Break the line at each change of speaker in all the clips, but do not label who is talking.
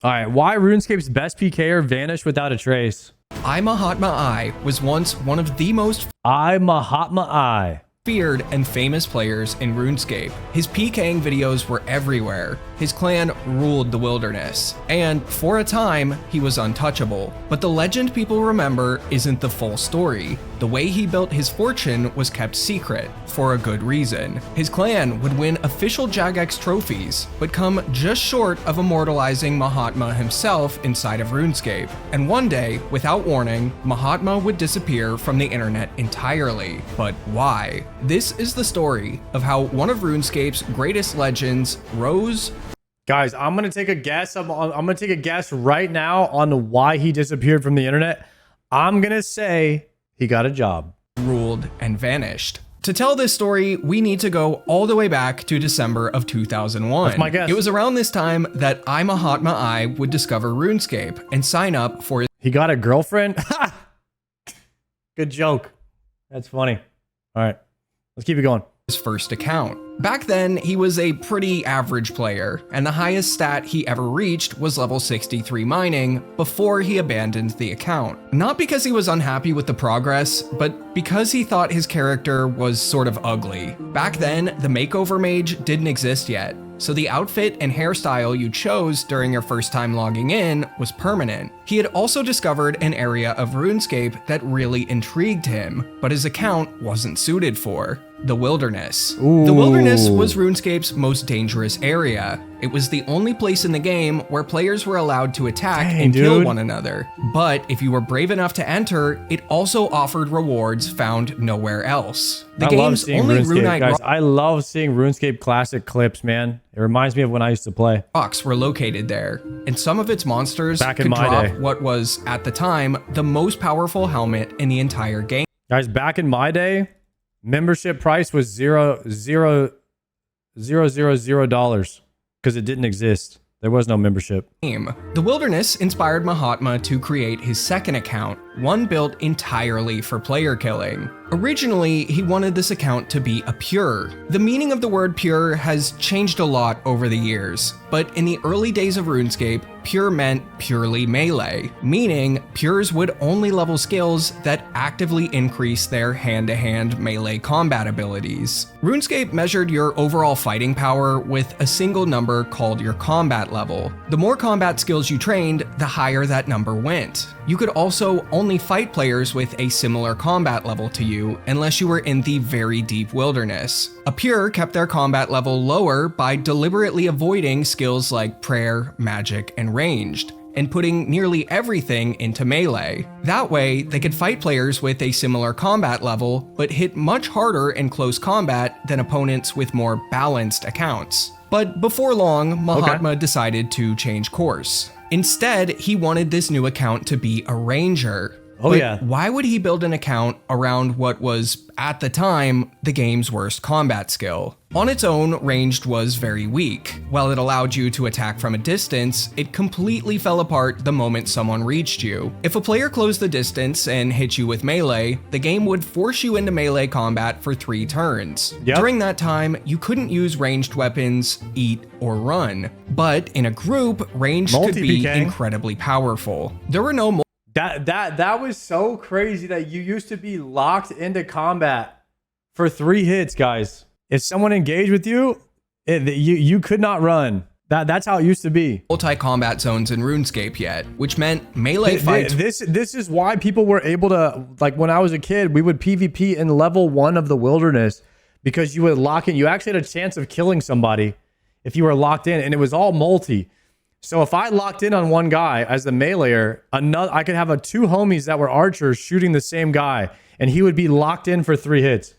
All right, why RuneScape's best PKer vanished without a trace?
Mahatma I was once one of the most
Mahatma I.
feared and famous players in RuneScape. His Pking videos were everywhere. His clan ruled the wilderness, and for a time, he was untouchable. But the legend people remember isn't the full story. The way he built his fortune was kept secret, for a good reason. His clan would win official Jagex trophies, but come just short of immortalizing Mahatma himself inside of RuneScape. And one day, without warning, Mahatma would disappear from the internet entirely. But why? This is the story of how one of RuneScape's greatest legends rose.
Guys, I'm gonna take a guess. I'm gonna take a guess right now on why he disappeared from the internet. I'm gonna say he got a job.
Ruled and vanished. To tell this story, we need to go all the way back to December of 2001.
That's my guess.
It was around this time that Mahatma I would discover RuneScape and sign up for his
He got a girlfriend? Good joke. That's funny. All right, let's keep it going.
first account. Back then, he was a pretty average player, and the highest stat he ever reached was level 63 mining before he abandoned the account. Not because he was unhappy with the progress, but because he thought his character was sort of ugly. Back then, the makeover mage didn't exist yet, so the outfit and hairstyle you chose during your first time logging in was permanent. He had also discovered an area of RuneScape that really intrigued him, but his account wasn't suited for: the wilderness.
Ooh.
The wilderness was RuneScape's most dangerous area. It was the only place in the game where players were allowed to attack and kill one another. But if you were brave enough to enter, it also offered rewards found nowhere else. The game's only
RuneScape, guys. I love seeing RuneScape classic clips, man. It reminds me of when I used to play.
Rocks were located there, and some of its monsters could drop what was, at the time, the most powerful helmet in the entire game.
Guys, back in my day, membership price was $0.000 because it didn't exist. There was no membership.
The wilderness inspired Mahatma to create his second account, one built entirely for player killing. Originally, he wanted this account to be a pure. The meaning of the word pure has changed a lot over the years, but in the early days of RuneScape, pure meant purely melee, meaning pures would only level skills that actively increase their hand-to-hand melee combat abilities. RuneScape measured your overall fighting power with a single number called your combat level. The more combat skills you trained, the higher that number went. You could also only fight players with a similar combat level to you unless you were in the very deep wilderness. A pure kept their combat level lower by deliberately avoiding skills like prayer, magic, and ranged, and putting nearly everything into melee. That way, they could fight players with a similar combat level, but hit much harder in close combat than opponents with more balanced accounts. But before long, Mahatma decided to change course. Instead, he wanted this new account to be a ranger. Why would he build an account around what was, at the time, the game's worst combat skill? On its own, ranged was very weak. While it allowed you to attack from a distance, it completely fell apart the moment someone reached you. If a player closed the distance and hit you with melee, the game would force you into melee combat for 3 turns. During that time, you couldn't use ranged weapons, eat, or run. But in a group, ranged could be incredibly powerful. There were no
That was so crazy that you used to be locked into combat for 3 hits, guys. If someone engaged with you, you could not run. That's how it used to be.
Multi-combat zones in RuneScape yet, which meant melee fights.
This is why people were able to, like when I was a kid, we would PvP in level 1 of the wilderness because you would lock in. You actually had a chance of killing somebody if you were locked in, and it was all multi. So if I locked in on one guy as the meleeer, I could have 2 homies that were archers shooting the same guy, and he would be locked in for 3 hits.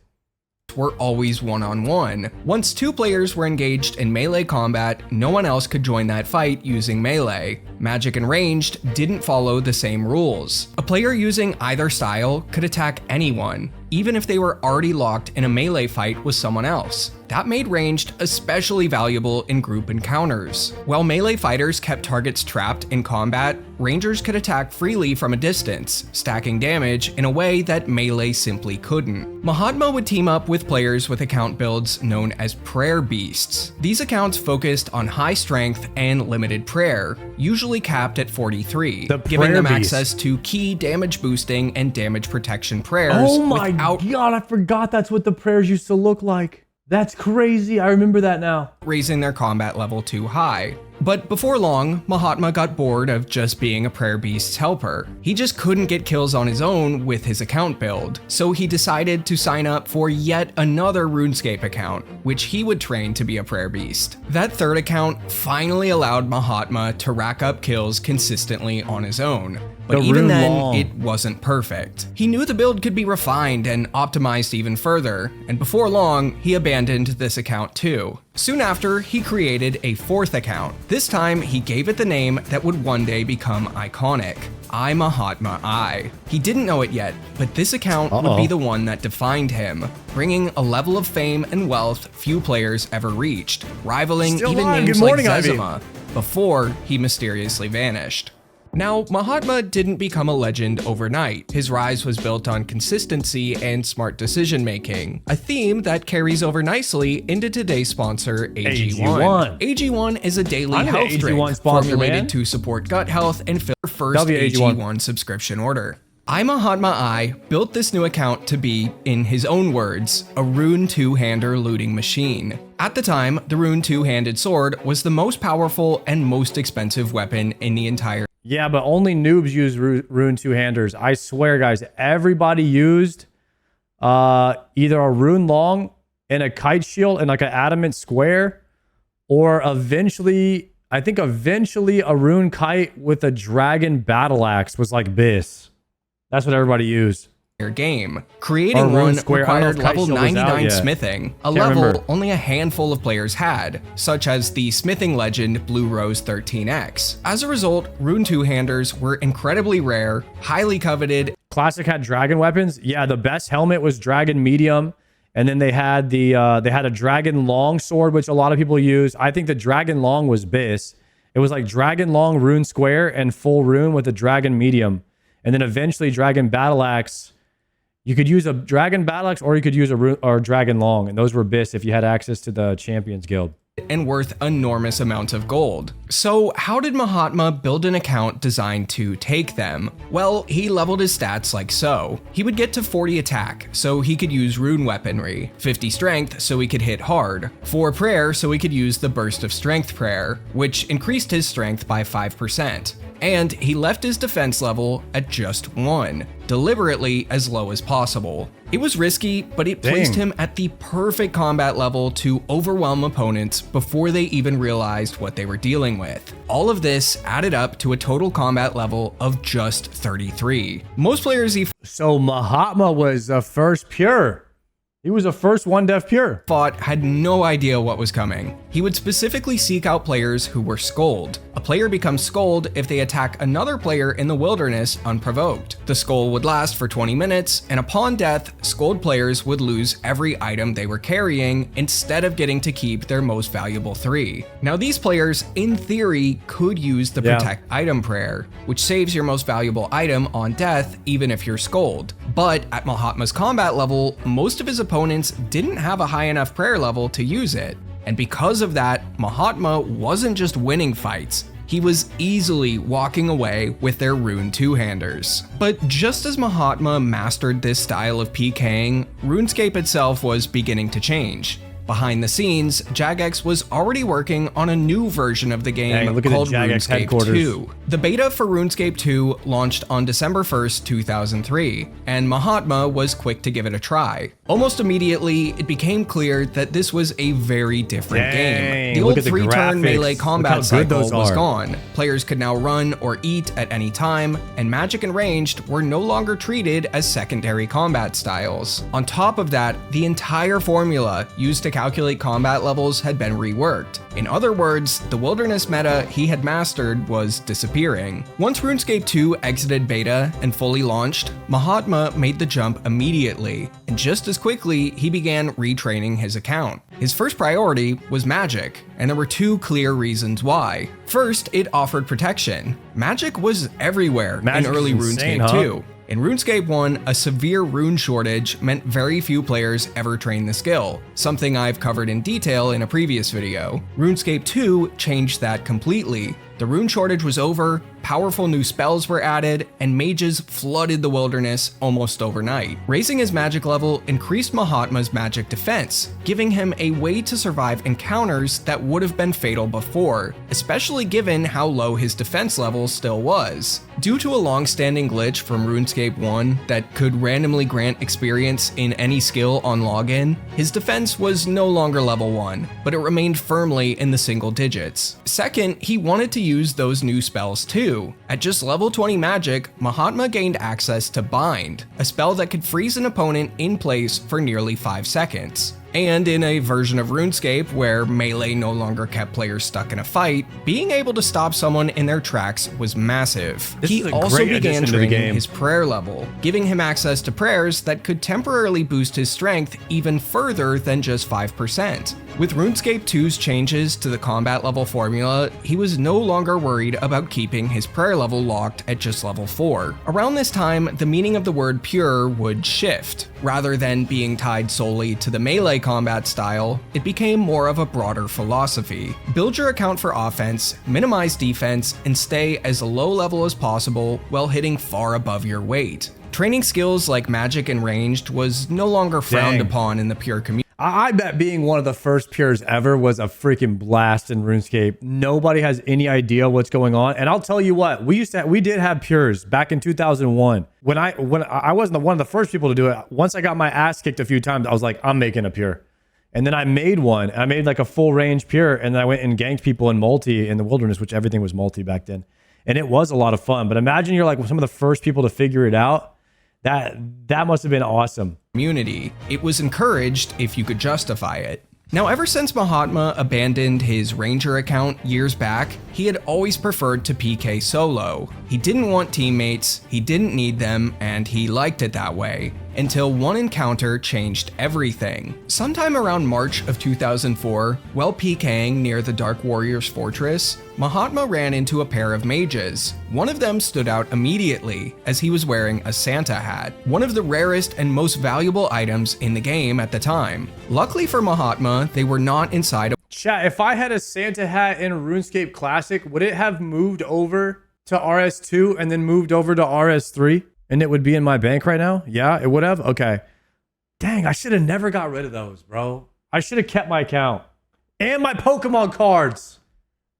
Were always one-on-one. Once 2 players were engaged in melee combat, no one else could join that fight using melee. Magic and ranged didn't follow the same rules. A player using either style could attack anyone, even if they were already locked in a melee fight with someone else. That made ranged especially valuable in group encounters. While melee fighters kept targets trapped in combat, rangers could attack freely from a distance, stacking damage in a way that melee simply couldn't. Mahatma would team up with players with account builds known as prayer beasts. These accounts focused on high strength and limited prayer, usually capped at 43, giving them access to key damage boosting and damage protection prayers.
Oh my god, I forgot that's what the prayers used to look like. That's crazy. I remember that now.
Raising their combat level too high. But before long, Mahatma got bored of just being a prayer beast's helper. He just couldn't get kills on his own with his account build, so he decided to sign up for yet another RuneScape account, which he would train to be a prayer beast. That third account finally allowed Mahatma to rack up kills consistently on his own. But even then, it wasn't perfect. He knew the build could be refined and optimized even further, and before long, he abandoned this account too. Soon after, he created a fourth account. This time, he gave it the name that would one day become iconic: I Mahatma I. He didn't know it yet, but this account would be the one that defined him, bringing a level of fame and wealth few players ever reached, rivaling even names like Zezima, before he mysteriously vanished. Now, Mahatma didn't become a legend overnight. His rise was built on consistency and smart decision-making, a theme that carries over nicely into today's sponsor, AG1. AG1 is a daily health drink formulated to support gut health and fill your first AG1 subscription order. I Mahatma I built this new account to be, in his own words, a rune two-hander looting machine. At the time, the rune two-handed sword was the most powerful and most expensive weapon in the entire.
Yeah, but only noobs use rune two-handers. I swear, guys, everybody used either a rune long and a kite shield and like an adamant square, or eventually, I think eventually a rune kite with a dragon battle axe was like this. That's what everybody used.
Game. Creating one required level 99 smithing, a level only a handful of players had, such as the smithing legend Blue Rose 13X. As a result, rune two-handers were incredibly rare, highly coveted.
Classic had dragon weapons. Yeah, the best helmet was dragon medium, and then they had a dragon long sword, which a lot of people use. I think the dragon long was bis. It was like dragon long rune square and full rune with a dragon medium, and then eventually dragon battle axe. You could use a dragon battle axe, or you could use a dragon long, and those were bis if you had access to the Champions Guild.
And worth enormous amounts of gold. So how did Mahatma build an account designed to take them? Well, he leveled his stats like so. He would get to 40 attack, so he could use rune weaponry, 50 strength, so he could hit hard, 4 prayer, so he could use the burst of strength prayer, which increased his strength by 5%. And he left his defense level at just 1, deliberately as low as possible. It was risky, but it placed him at the perfect combat level to overwhelm opponents before they even realized what they were dealing with. All of this added up to a total combat level of just 33. Most players
So Mahatma was the first pure. He was the first one def pure.
Fought had no idea what was coming. He would specifically seek out players who were Scold. A player becomes Scold if they attack another player in the wilderness unprovoked. The Scold would last for 20 minutes, and upon death, Scold players would lose every item they were carrying instead of getting to keep their most valuable 3. Now these players, in theory, could use the Protect item prayer, which saves your most valuable item on death even if you're Scold. But at Mahatma's combat level, most of his opponents didn't have a high enough prayer level to use it. And because of that, Mahatma wasn't just winning fights, he was easily walking away with their rune two-handers. But just as Mahatma mastered this style of Pking, RuneScape itself was beginning to change. Behind the scenes, Jagex was already working on a new version of the game called RuneScape 2. The beta for RuneScape 2 launched on December 1st, 2003, and Mahatma was quick to give it a try. Almost immediately, it became clear that this was a very different game. The old 3-turn melee combat cycle was gone. Players could now run or eat at any time, and magic and ranged were no longer treated as secondary combat styles. On top of that, the entire formula used to calculate combat levels had been reworked. In other words, the wilderness meta he had mastered was disappearing. Once RuneScape 2 exited beta and fully launched, Mahatma made the jump immediately, and just as quickly he began retraining his account. His first priority was magic, and there were two clear reasons why. First, it offered protection. Magic was everywhere in early RuneScape 2. In RuneScape 1, a severe rune shortage meant very few players ever trained the skill, something I've covered in detail in a previous video. RuneScape 2 changed that completely. The rune shortage was over, powerful new spells were added, and mages flooded the wilderness almost overnight. Raising his magic level increased Mahatma's magic defense, giving him a way to survive encounters that would have been fatal before, especially given how low his defense level still was. Due to a long-standing glitch from RuneScape 1 that could randomly grant experience in any skill on login, his defense was no longer level 1, but it remained firmly in the single digits. Second, he wanted to use those new spells too. At just level 20 magic, Mahatma gained access to Bind, a spell that could freeze an opponent in place for nearly 5 seconds. And in a version of RuneScape where melee no longer kept players stuck in a fight, being able to stop someone in their tracks was massive. He also began training his prayer level, giving him access to prayers that could temporarily boost his strength even further than just 5%. With RuneScape 2's changes to the combat level formula, he was no longer worried about keeping his prayer level locked at just level 4. Around this time, the meaning of the word pure would shift. Rather than being tied solely to the melee combat style, it became more of a broader philosophy. Build your account for offense, minimize defense, and stay as low level as possible while hitting far above your weight. Training skills like magic and ranged was no longer frowned upon in the pure community.
I bet being one of the first pures ever was a freaking blast in RuneScape. Nobody has any idea what's going on. And I'll tell you what, we did have pures back in 2001. When I wasn't one of the first people to do it. Once I got my ass kicked a few times, I was like, I'm making a pure. And then I made one. I made like a full range pure, and then I went and ganked people in multi in the wilderness, which everything was multi back then. And it was a lot of fun. But imagine you're like some of the first people to figure it out. That must have been awesome.
Community. It was encouraged if you could justify it. Now, ever since Mahatma abandoned his Ranger account years back, he had always preferred to PK solo. He didn't want teammates, he didn't need them, and he liked it that way. Until one encounter changed everything. Sometime around March of 2004, while PKing near the Dark Warrior's fortress, Mahatma ran into a pair of mages. One of them stood out immediately, as he was wearing a Santa hat, one of the rarest and most valuable items in the game at the time. Luckily for Mahatma, they were not inside a—
Chat, if I had a Santa hat in RuneScape Classic, would it have moved over to RS2 and then moved over to RS3? And it would be in my bank right now? Yeah, it would have? Okay. Dang, I should have never got rid of those, bro. I should have kept my account. And my Pokemon cards.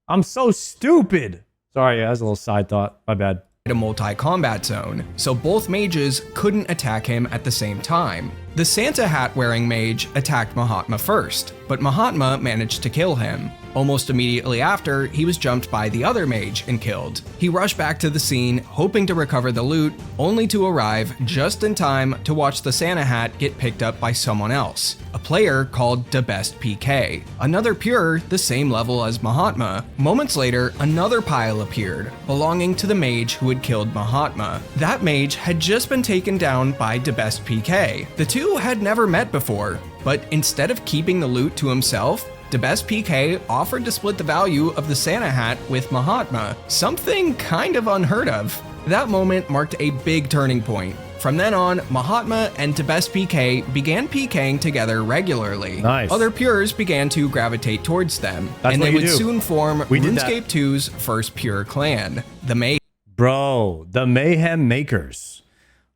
I'm so stupid. Sorry, yeah, that's a little side thought. My bad.
A multi-combat zone, so both mages couldn't attack him at the same time. The Santa hat-wearing mage attacked Mahatma first, but Mahatma managed to kill him. Almost immediately after, he was jumped by the other mage and killed. He rushed back to the scene, hoping to recover the loot, only to arrive just in time to watch the Santa hat get picked up by someone else, a player called the Best PK, another pure the same level as Mahatma. Moments later, another pile appeared, belonging to the mage who had killed Mahatma. That mage had just been taken down by the Best PK. The two had never met before, but instead of keeping the loot to himself, the Best PK offered to split the value of the Santa hat with Mahatma, something kind of unheard of. That moment marked a big turning point. From then on, Mahatma and the Best PK began PKing together regularly.
Nice.
Other pures began to gravitate towards them, and they would soon form RuneScape 2's first pure clan, the Mayhem.
Bro, the Mayhem Makers.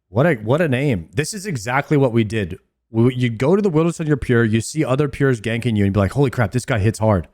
What a name. This is exactly what we did. You go to the wilderness on your pure, you see other pures ganking you, and be like, holy crap, this guy hits hard.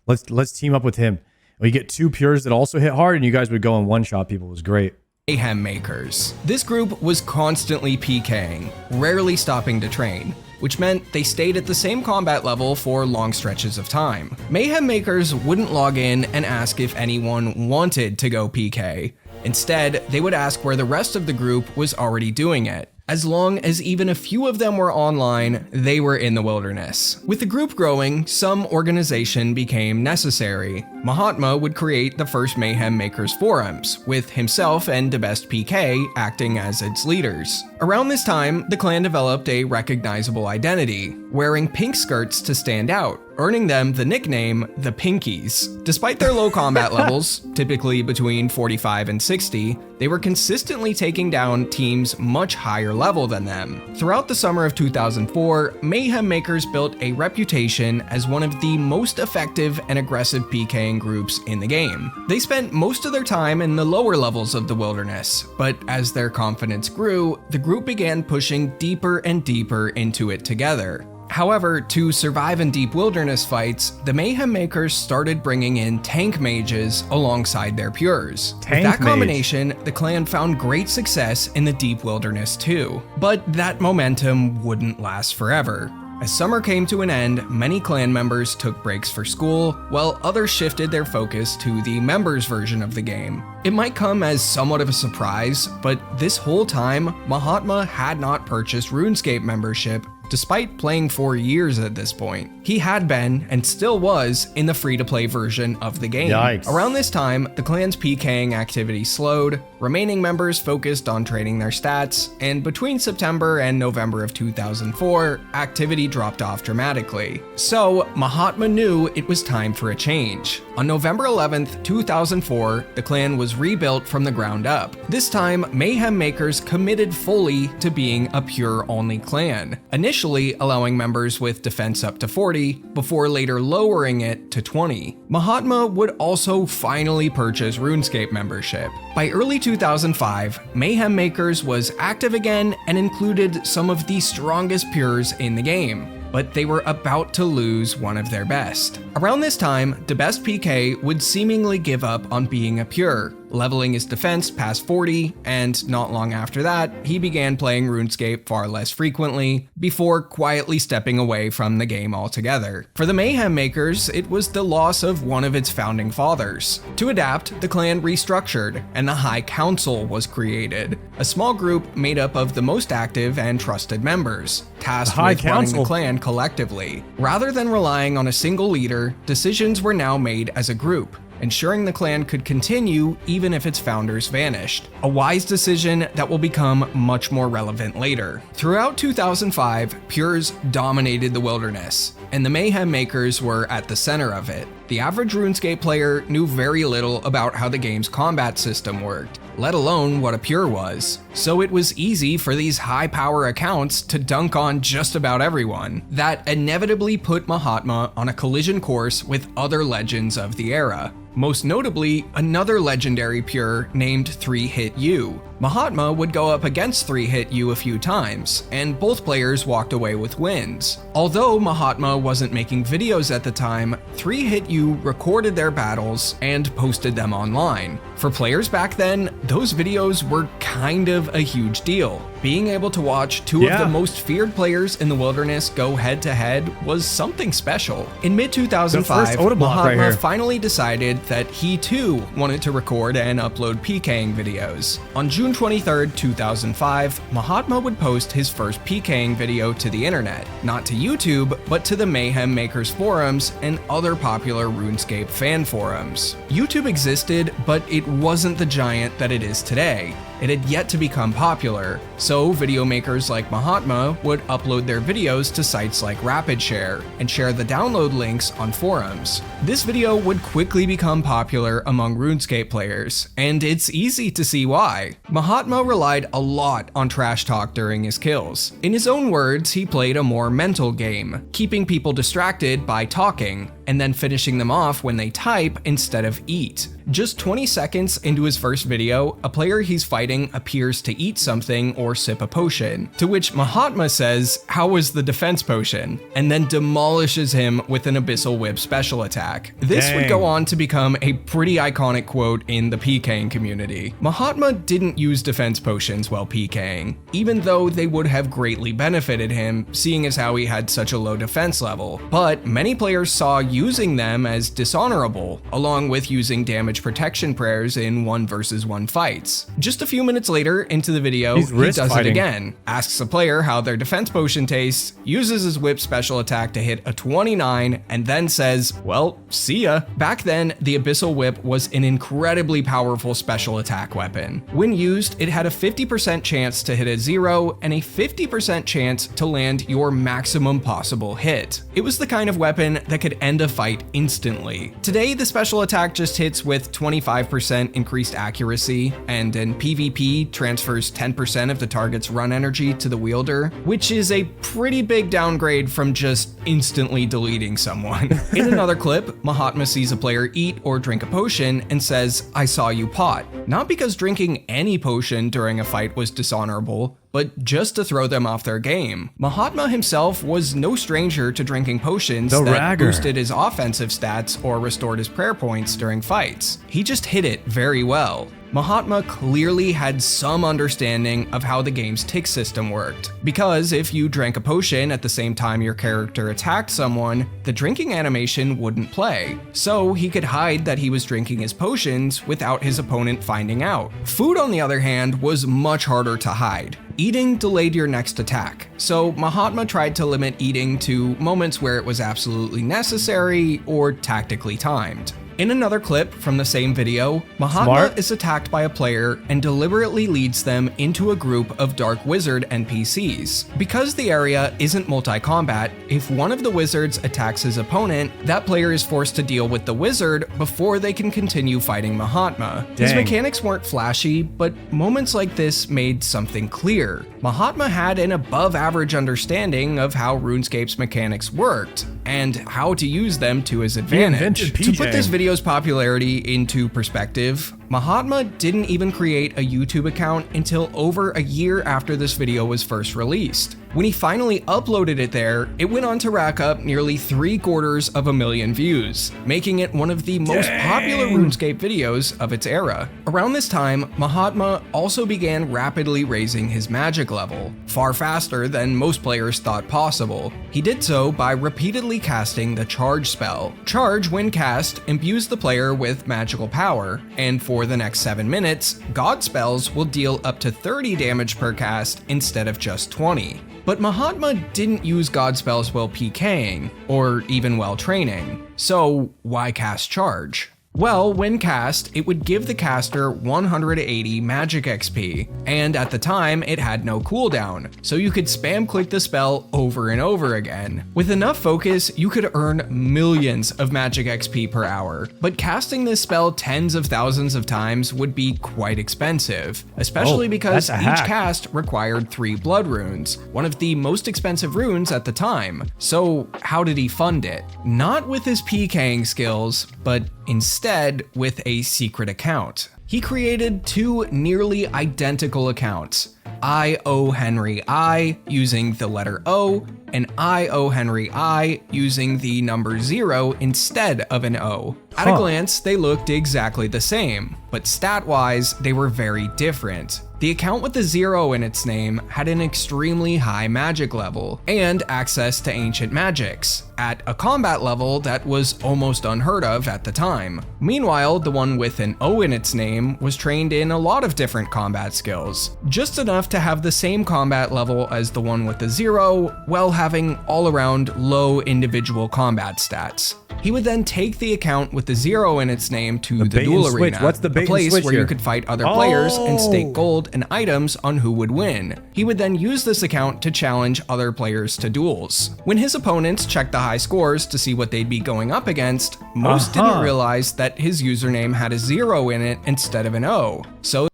Let's team up with him. We get two pures that also hit hard, and you guys would go and one-shot people. It was great.
Mayhem Makers. This group was constantly PKing, rarely stopping to train, which meant they stayed at the same combat level for long stretches of time. Mayhem Makers wouldn't log in and ask if anyone wanted to go PK. Instead, they would ask where the rest of the group was already doing it. As long as even a few of them were online, they were in the wilderness. With the group growing, some organization became necessary. Mahatma would create the first Mayhem Makers forums, with himself and the best PK acting as its leaders. Around this time, the clan developed a recognizable identity, wearing pink skirts to stand out, earning them the nickname the Pinkies. Despite their low combat levels, typically between 45 and 60, they were consistently taking down teams much higher level than them. Throughout the summer of 2004, Mayhem Makers built a reputation as one of the most effective and aggressive PKing groups in the game. They spent most of their time in the lower levels of the wilderness, but as their confidence grew, the group began pushing deeper and deeper into it together. However, to survive in deep wilderness fights, the Mayhem Makers started bringing in tank mages alongside their pures. With that combination, the clan found great success in the deep wilderness too. But that momentum wouldn't last forever. As summer came to an end, many clan members took breaks for school, while others shifted their focus to the members version of the game. It might come as somewhat of a surprise, but this whole time, Mahatma had not purchased RuneScape membership, despite playing for years at this point. He had been, and still was, in the free-to-play version of the game.
Yikes.
Around this time, the clan's PKing activity slowed, remaining members focused on trading their stats, and between September and November of 2004, activity dropped off dramatically. So, Mahatma knew it was time for a change. On November 11th, 2004, the clan was rebuilt from the ground up. This time, Mayhem Makers committed fully to being a pure-only clan, initially allowing members with defense up to 40, before later lowering it to 20. Mahatma would also finally purchase RuneScape membership. By early 2005, Mayhem Makers was active again and included some of the strongest pures in the game, but they were about to lose one of their best. Around this time, the best PK would seemingly give up on being a pure, leveling his defense past 40, and not long after that, he began playing RuneScape far less frequently, before quietly stepping away from the game altogether. For the Mayhem Makers, it was the loss of one of its founding fathers. To adapt, the clan restructured, and the High Council was created, a small group made up of the most active and trusted members, tasked with running the clan collectively. Rather than relying on a single leader, decisions were now made as a group, ensuring the clan could continue even if its founders vanished. A wise decision that will become much more relevant later. Throughout 2005, pures dominated the wilderness, and the Mayhem Makers were at the center of it. The average RuneScape player knew very little about how the game's combat system worked, let alone what a pure was. So it was easy for these high-power accounts to dunk on just about everyone. That inevitably put Mahatma on a collision course with other legends of the era. Most notably, another legendary pure named 3HitU. Mahatma would go up against 3HitU a few times, and both players walked away with wins. Although Mahatma wasn't making videos at the time, 3HitU recorded their battles and posted them online. For players back then, those videos were kind of a huge deal. Being able to watch two of the most feared players in the wilderness go head-to-head was something special. In mid-2005, Mahatma finally decided that he too wanted to record and upload PKing videos. On June 23, 2005, Mahatma would post his first PKing video to the internet, not to YouTube, but to the Mayhem Makers forums and other popular RuneScape fan forums. YouTube existed, but it wasn't the giant that it is today. It had yet to become popular, so video makers like Mahatma would upload their videos to sites like RapidShare and share the download links on forums. This video would quickly become popular among RuneScape players, and it's easy to see why. Mahatma relied a lot on trash talk during his kills. In his own words, he played a more mental game, keeping people distracted by talking, and then finishing them off when they type instead of eat. Just 20 seconds into his first video, a player he's fighting appears to eat something or sip a potion, to which Mahatma says, "How was the defense potion?" and then demolishes him with an Abyssal Whip special attack. This would go on to become a pretty iconic quote in the PKing community. Mahatma didn't use defense potions while PKing, even though they would have greatly benefited him, seeing as how he had such a low defense level. But many players saw using them as dishonorable, along with using damage damage protection prayers in 1 versus 1 fights. Just a few minutes later into the video, he does it again, asks a player how their defense potion tastes, uses his whip special attack to hit a 29, and then says, well, see ya. Back then, the Abyssal Whip was an incredibly powerful special attack weapon. When used, it had a 50% chance to hit a 0 and a 50% chance to land your maximum possible hit. It was the kind of weapon that could end a fight instantly. Today, the special attack just hits with 25% increased accuracy, and in PvP transfers 10% of the target's run energy to the wielder, which is a pretty big downgrade from just instantly deleting someone. In another clip, Mahatma sees a player eat or drink a potion and says, "I saw you pot." Not because drinking any potion during a fight was dishonorable, but just to throw them off their game. Mahatma himself was no stranger to drinking potions that boosted his offensive stats or restored his prayer points during fights. He just hit it very well. Mahatma clearly had some understanding of how the game's tick system worked, because if you drank a potion at the same time your character attacked someone, the drinking animation wouldn't play, so he could hide that he was drinking his potions without his opponent finding out. Food, on the other hand, was much harder to hide. Eating delayed your next attack, so Mahatma tried to limit eating to moments where it was absolutely necessary or tactically timed. In another clip from the same video, Mahatma is attacked by a player and deliberately leads them into a group of Dark Wizard NPCs. Because the area isn't multi-combat, if one of the wizards attacks his opponent, that player is forced to deal with the wizard before they can continue fighting Mahatma. His mechanics weren't flashy, but moments like this made something clear. Mahatma had an above-average understanding of how RuneScape's mechanics worked, and how to use them to his advantage. To put this video's popularity into perspective, Mahatma didn't even create a YouTube account until over a year after this video was first released. When he finally uploaded it there, it went on to rack up nearly 750,000 views, making it one of the most popular RuneScape videos of its era. Around this time, Mahatma also began rapidly raising his magic level, far faster than most players thought possible. He did so by repeatedly casting the Charge spell. Charge, when cast, imbues the player with magical power, and for the next 7 minutes, God spells will deal up to 30 damage per cast instead of just 20. But Mahatma didn't use God spells while PKing, or even while training. So why cast Charge? Well, when cast, it would give the caster 180 magic XP, and at the time, it had no cooldown, so you could spam click the spell over and over again. With enough focus, you could earn millions of magic XP per hour, but casting this spell tens of thousands of times would be quite expensive, especially because each cast required 3 blood runes, one of the most expensive runes at the time. So how did he fund it? Not with his PKing skills, but instead with a secret account. He created 2 nearly identical accounts, I.O. Henry I using the letter O, and I.O. Henry I using the number 0 instead of an O. At a glance, they looked exactly the same, but stat-wise, they were very different. The account with the 0 in its name had an extremely high magic level and access to ancient magics, at a combat level that was almost unheard of at the time. Meanwhile, the one with an O in its name was trained in a lot of different combat skills, just enough to have the same combat level as the one with the 0, while having all-around low individual combat stats. He would then take the account with the 0 in its name to the duel arena, a place where you could fight other players and stake gold and items on who would win. He would then use this account to challenge other players to duels. When his opponents checked the high scores to see what they'd be going up against, most didn't realize that his username had a 0 in it instead of an O. So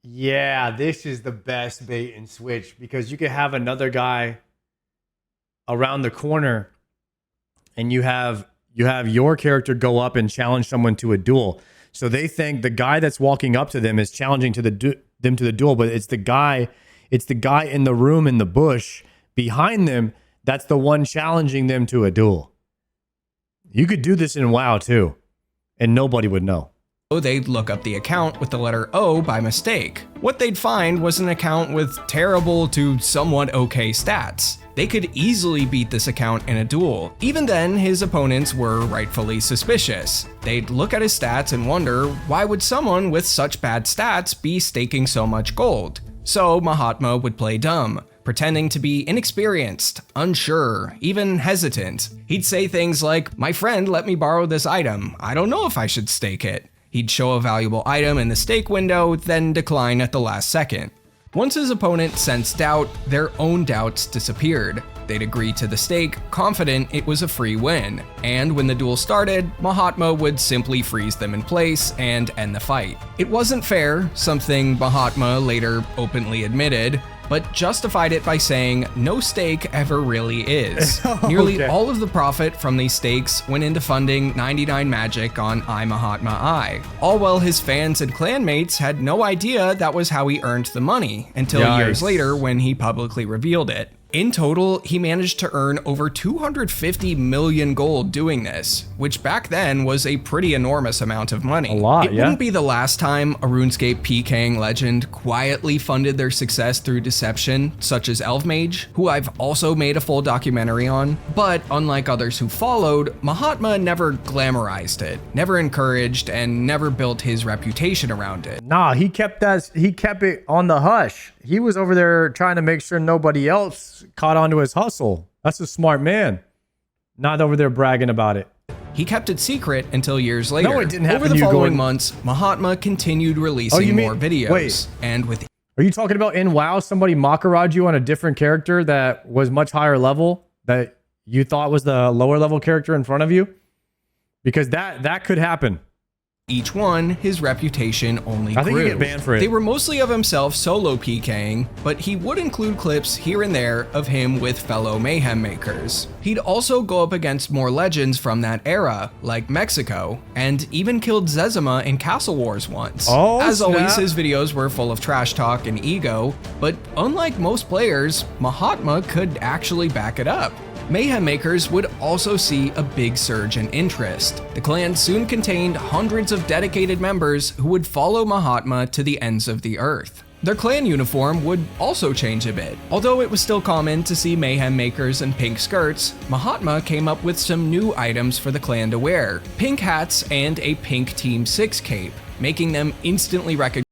yeah, this is the best bait and switch, because you could have another guy around the corner and you have your character go up and challenge someone to a duel. So they think the guy that's walking up to them is challenging to them to the duel, but it's the guy in the room in the bush behind them that's the one challenging them to a duel. You could do this in WoW too, and nobody would know.
They'd look up the account with the letter O by mistake. What they'd find was an account with terrible to somewhat okay stats. They could easily beat this account in a duel. Even then, his opponents were rightfully suspicious. They'd look at his stats and wonder, why would someone with such bad stats be staking so much gold? So Mahatma would play dumb, pretending to be inexperienced, unsure, even hesitant. He'd say things like, "My friend let me borrow this item. I don't know if I should stake it." He'd show a valuable item in the stake window, then decline at the last second. Once his opponent sensed doubt, their own doubts disappeared. They'd agree to the stake, confident it was a free win. And when the duel started, Mahatma would simply freeze them in place and end the fight. It wasn't fair, something Mahatma later openly admitted, but justified it by saying no stake ever really is. Nearly all of the profit from these stakes went into funding 99 Magic on I Mahatma I, all while his fans and clanmates had no idea that was how he earned the money, until years later when he publicly revealed it. In total, he managed to earn over 250 million gold doing this, which back then was a pretty enormous amount of money.
A lot,
It wouldn't be the last time a RuneScape Pking legend quietly funded their success through deception, such as Elfmage, who I've also made a full documentary on. But unlike others who followed, Mahatma never glamorized it, never encouraged, and never built his reputation around it.
Nah, he kept it on the hush. He was over there trying to make sure nobody else caught on to his hustle. That's a smart man. Not over there bragging about it.
He kept it secret until years later.
No, it didn't happen.
Over the following months, Mahatma continued releasing more videos.
Wait.
And with
Are you talking about in WoW somebody Makarad you on a different character that was much higher level that you thought was the lower level character in front of you? Because that could happen.
each one, his reputation only grew.
I think he'd get banned for it.
They were mostly of himself solo PKing, but he would include clips here and there of him with fellow Mayhem Makers. He'd also go up against more legends from that era, like Mexico, and even killed Zezima in Castle Wars once.
Oh,
As always, his videos were full of trash talk and ego, but unlike most players, Mahatma could actually back it up. Mayhem Makers would also see a big surge in interest. The clan soon contained hundreds of dedicated members who would follow Mahatma to the ends of the earth. Their clan uniform would also change a bit. Although it was still common to see Mayhem Makers in pink skirts, Mahatma came up with some new items for the clan to wear: pink hats and a pink Team 6 cape, making them instantly recognizable.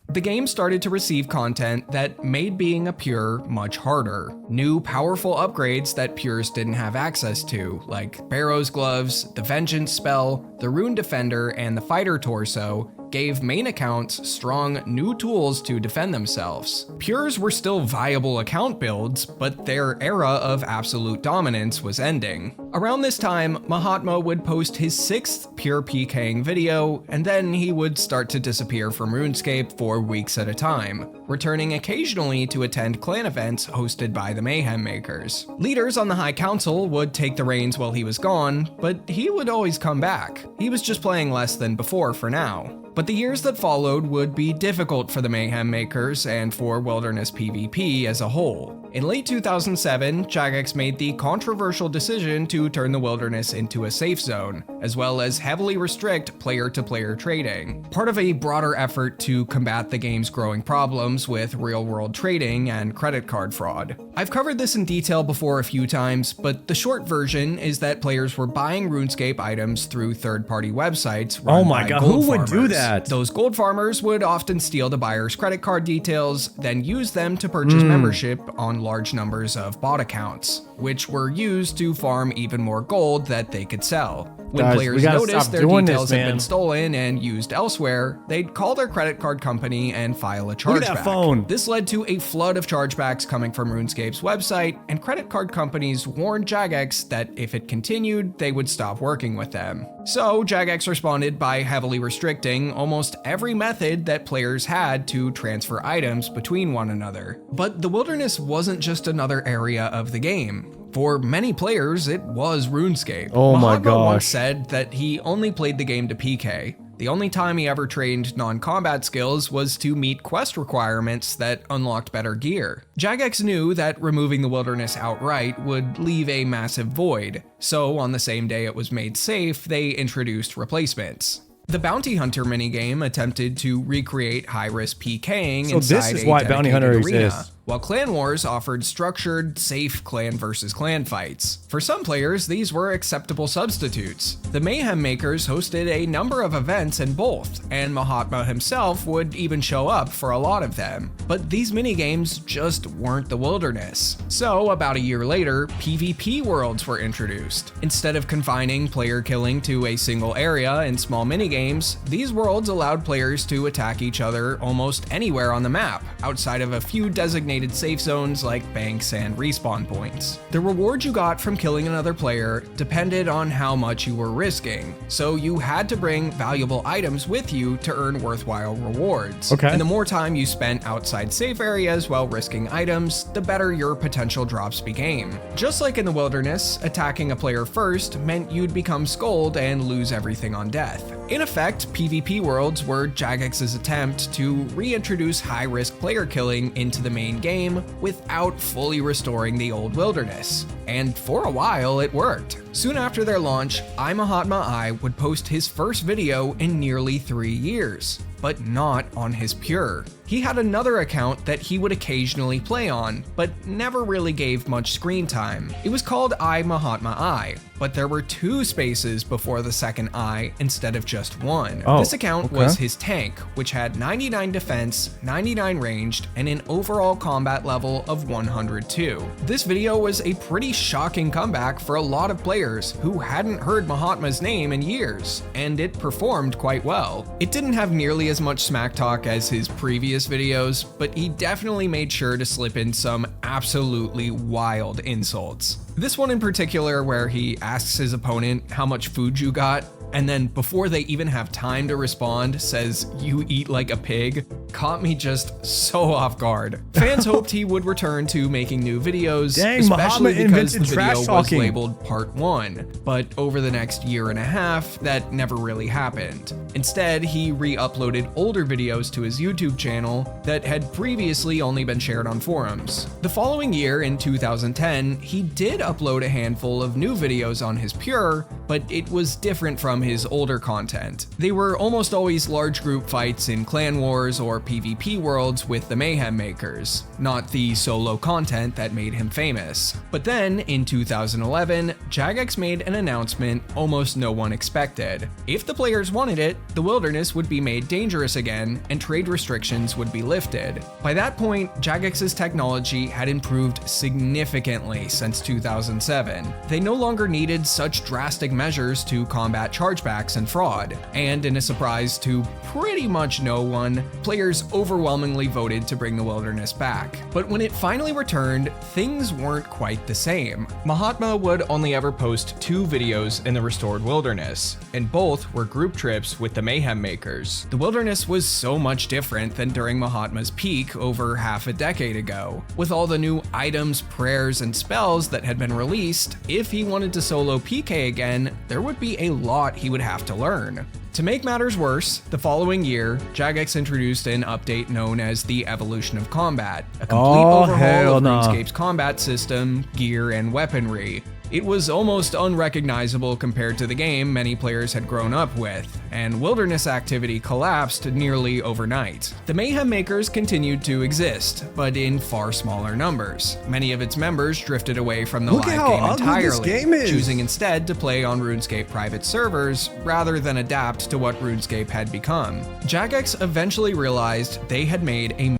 The game started to receive content that made being a Pure much harder. New powerful upgrades that Pures didn't have access to, like Barrow's Gloves, the Vengeance spell, the Rune Defender, and the Fighter Torso, gave main accounts strong new tools to defend themselves. Pures were still viable account builds, but their era of absolute dominance was ending. Around this time, Mahatma would post his 6th Pure PKing video, and then he would start to disappear from RuneScape for weeks at a time, returning occasionally to attend clan events hosted by the Mayhem Makers. Leaders on the High Council would take the reins while he was gone, but he would always come back. He was just playing less than before for now. But the years that followed would be difficult for the Mayhem Makers and for Wilderness PvP as a whole. In late 2007, Jagex made the controversial decision to turn the Wilderness into a safe zone, as well as heavily restrict player-to-player trading, part of a broader effort to combat the game's growing problems with real-world trading and credit card fraud. I've covered this in detail before a few times, but the short version is that players were buying RuneScape items through third-party websites run by gold
who would
farmers.
do that?
Those gold farmers would often steal the buyer's credit card details, then use them to purchase membership on large numbers of bot accounts, which were used to farm even more gold that they could sell. When
Guys, we
players
gotta
noticed
stop
their
doing
details
this,
had been
man.
stolen and used elsewhere, they'd call their credit card company and file a chargeback.
Look at that phone.
This led to a flood of chargebacks coming from RuneScape's website, and credit card companies warned Jagex that if it continued, they would stop working with them. So Jagex responded by heavily restricting almost every method that players had to transfer items between one another. But the wilderness wasn't just another area of the game. For many players, it was RuneScape.
Oh my
Mahatma once
gosh.
said that he only played the game to PK. The only time he ever trained non-combat skills was to meet quest requirements that unlocked better gear. Jagex knew that removing the wilderness outright would leave a massive void, so on the same day it was made safe, they introduced replacements. The Bounty Hunter minigame attempted to recreate high-risk PKing
So
inside
this is
a
why Bounty
dedicated
Hunter
arena,
exists.
while Clan Wars offered structured, safe clan versus clan fights. For some players, these were acceptable substitutes. The Mayhem Makers hosted a number of events in both, and Mahatma himself would even show up for a lot of them. But these minigames just weren't the wilderness. So about a year later, PvP worlds were introduced. Instead of confining player killing to a single area in small minigames, these worlds allowed players to attack each other almost anywhere on the map, outside of a few designated safe zones like banks and respawn points. The reward you got from killing another player depended on how much you were risking, so you had to bring valuable items with you to earn worthwhile rewards.
Okay.
And the more time you spent outside safe areas while risking items, the better your potential drops became. Just like in the wilderness, attacking a player first meant you'd become Scold and lose everything on death. In effect, PvP worlds were Jagex's attempt to reintroduce high-risk player killing into the main game without fully restoring the old wilderness. And for a while, it worked. Soon after their launch, Mahatma I would post his first video in nearly 3 years, but not on his Pure. He had another account that he would occasionally play on, but never really gave much screen time. It was called Mahatma I, but there were 2 spaces before the second I instead of just 1.
Oh,
this account
okay.
was his tank, which had 99 defense, 99 ranged, and an overall combat level of 102. This video was a pretty shocking comeback for a lot of players who hadn't heard Mahatma's name in years, and it performed quite well. It didn't have nearly as much smack talk as his previous videos, but he definitely made sure to slip in some absolutely wild insults. This one in particular, where he asks his opponent how much food you got, and then before they even have time to respond, says, "You eat like a pig," caught me just so off guard. Fans hoped he would return to making new videos,
Dang,
especially
Muhammad
because the
invented
video
trash
was
talking.
labeled Part 1, but over the next year and a half, that never really happened. Instead, he re-uploaded older videos to his YouTube channel that had previously only been shared on forums. The following year, in 2010, he did upload a handful of new videos on his Pure, but it was different from his older content. They were almost always large group fights in clan wars or PvP worlds with the Mayhem Makers, not the solo content that made him famous. But then, in 2011, Jagex made an announcement almost no one expected. If the players wanted it, the wilderness would be made dangerous again, and trade restrictions would be lifted. By that point, Jagex's technology had improved significantly since 2007. They no longer needed such drastic measures to combat chargebacks and fraud, and in a surprise to pretty much no one, players overwhelmingly voted to bring the wilderness back. But when it finally returned, things weren't quite the same. Mahatma would only ever post 2 videos in the restored wilderness, and both were group trips with the Mayhem Makers. The wilderness was so much different than during Mahatma's peak over half a decade ago. With all the new items, prayers, and spells that had been released, if he wanted to solo PK again, there would be a lot he would have to learn. To make matters worse, the following year, Jagex introduced an update known as the Evolution of Combat, a complete overhaul of RuneScape's combat system, gear, and weaponry. It was almost unrecognizable compared to the game many players had grown up with, and wilderness activity collapsed nearly overnight. The Mayhem Makers continued to exist, but in far smaller numbers. Many of its members drifted away from the live game entirely, choosing instead to play on RuneScape private servers rather than adapt to what RuneScape had become. Jagex eventually realized they had made a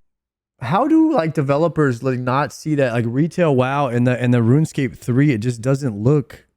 How do like developers like not see that like retail WoW and the RuneScape 3, it just doesn't look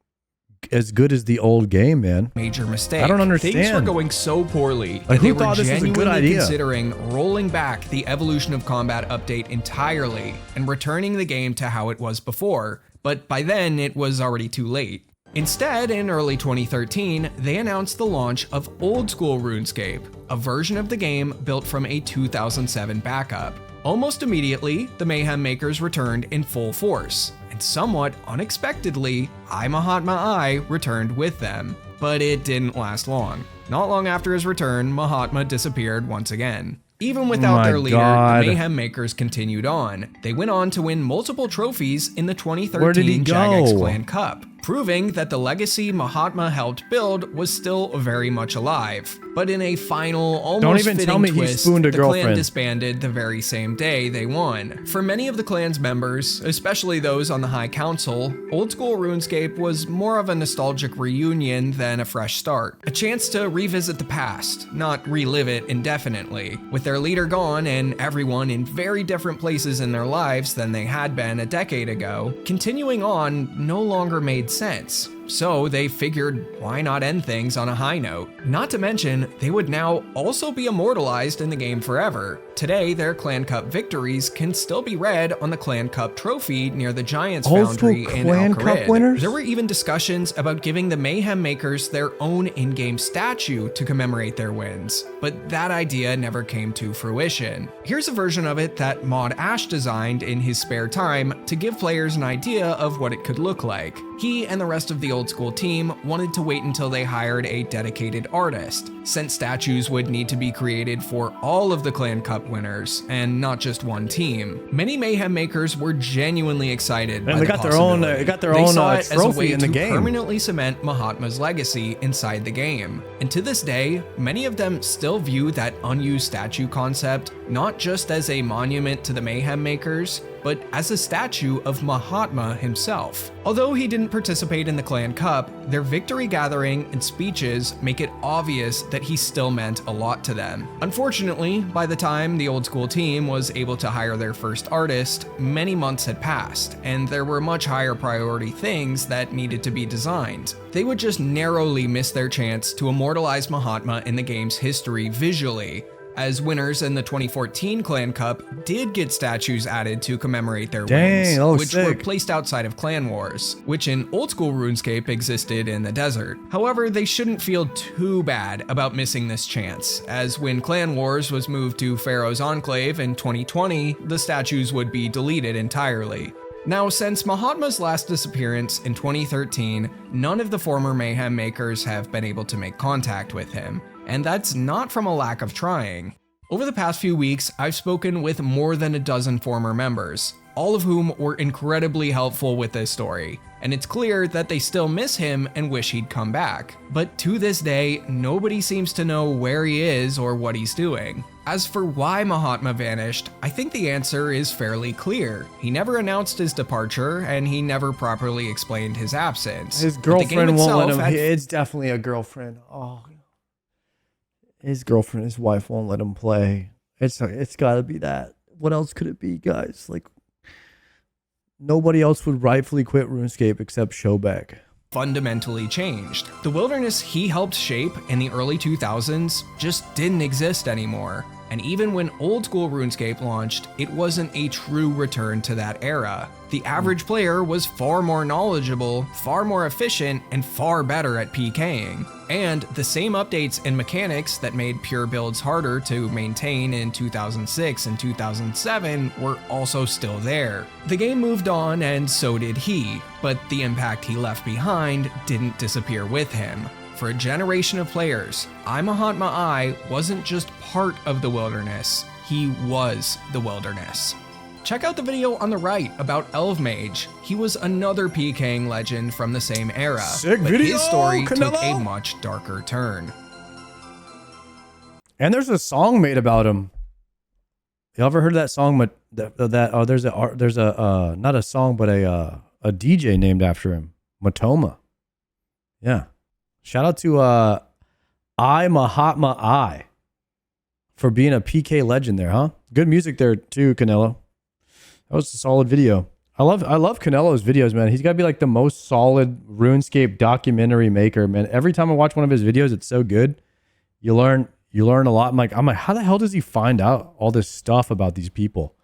as good as the old game, man.
Major mistake.
I don't understand.
Things were going so poorly that
Like,
they
who
were
thought this was a good
genuinely
idea?
considering rolling back the Evolution of Combat update entirely and returning the game to how it was before, but by then it was already too late. Instead, in early 2013, they announced the launch of Old School RuneScape, a version of the game built from a 2007 backup. Almost immediately, the Mayhem Makers returned in full force, and somewhat unexpectedly, Mahatma I returned with them. But it didn't last long. Not long after his return, Mahatma disappeared once again. Even without their leader, the Mayhem Makers continued on. They went on to win multiple trophies in the 2013 Jagex Clan Cup, proving that the legacy Mahatma helped build was still very much alive. But in a final, almost fitting twist, the clan disbanded the very same day they won. For many of the clan's members, especially those on the High Council, Old School RuneScape was more of a nostalgic reunion than a fresh start. A chance to revisit the past, not relive it indefinitely. With their leader gone and everyone in very different places in their lives than they had been a decade ago, continuing on no longer made sense. So they figured, why not end things on a high note? Not to mention, they would now also be immortalized in the game forever. Today, their Clan Cup victories can still be read on the Clan Cup trophy near the Giants Foundry in Al Kharid. There were even discussions about giving the Mayhem Makers their own in-game statue to commemorate their wins, but that idea never came to fruition. Here's a version of it that Mod Ash designed in his spare time to give players an idea of what it could look like. He and the rest of the Old School team wanted to wait until they hired a dedicated artist, since statues would need to be created for all of the Clan Cup winners, and not just one team. Many Mayhem Makers were genuinely excited by the possibility.
They got their own trophy in the game.
Permanently cement Mahatma's legacy inside the game. And to this day, many of them still view that unused statue concept not just as a monument to the Mayhem Makers, but as a statue of Mahatma himself. Although he didn't participate in the Clan Cup, their victory gathering and speeches make it obvious that he still meant a lot to them. Unfortunately, by the time the Old School team was able to hire their first artist, many months had passed, and there were much higher priority things that needed to be designed. They would just narrowly miss their chance to immortalize Mahatma in the game's history visually, as winners in the 2014 Clan Cup did get statues added to commemorate their wins, which were placed outside of Clan Wars, which in Old School RuneScape existed in the desert. However, they shouldn't feel too bad about missing this chance, as when Clan Wars was moved to Pharaoh's Enclave in 2020, the statues would be deleted entirely. Now, since Mahatma's last disappearance in 2013, none of the former Mayhem Makers have been able to make contact with him. And that's not from a lack of trying. Over the past few weeks, I've spoken with more than a dozen former members, all of whom were incredibly helpful with this story, and it's clear that they still miss him and wish he'd come back. But to this day, nobody seems to know where he is or what he's doing. As for why Mahatma vanished, I think the answer is fairly clear. He never announced his departure, and he never properly explained his absence.
His girlfriend won't let him. It's definitely a girlfriend. Oh. His girlfriend, his wife won't let him play. It's got to be that. What else could it be, guys? Like, nobody else would rightfully quit RuneScape except Showback.
Fundamentally changed. The wilderness he helped shape in the early 2000s just didn't exist anymore. And even when Old School RuneScape launched, it wasn't a true return to that era. The average player was far more knowledgeable, far more efficient, and far better at PKing. And the same updates and mechanics that made pure builds harder to maintain in 2006 and 2007 were also still there. The game moved on, and so did he, but the impact he left behind didn't disappear with him. For a generation of players, Mahatma I wasn't just part of the wilderness, he was the wilderness. Check out the video on the right about Elvmage. He was another PKing legend from the same era, but his story took a much darker turn.
And there's a song made about him. You ever heard that song? There's a not a song, but a DJ named after him, Matoma. Yeah. Shout out to Mahatma I for being a PK legend there, huh? Good music there too, Canelo. That was a solid video. I love Canelo's videos, man. He's got to be like the most solid RuneScape documentary maker, man. Every time I watch one of his videos, it's so good. You learn a lot. I'm like, how the hell does he find out all this stuff about these people?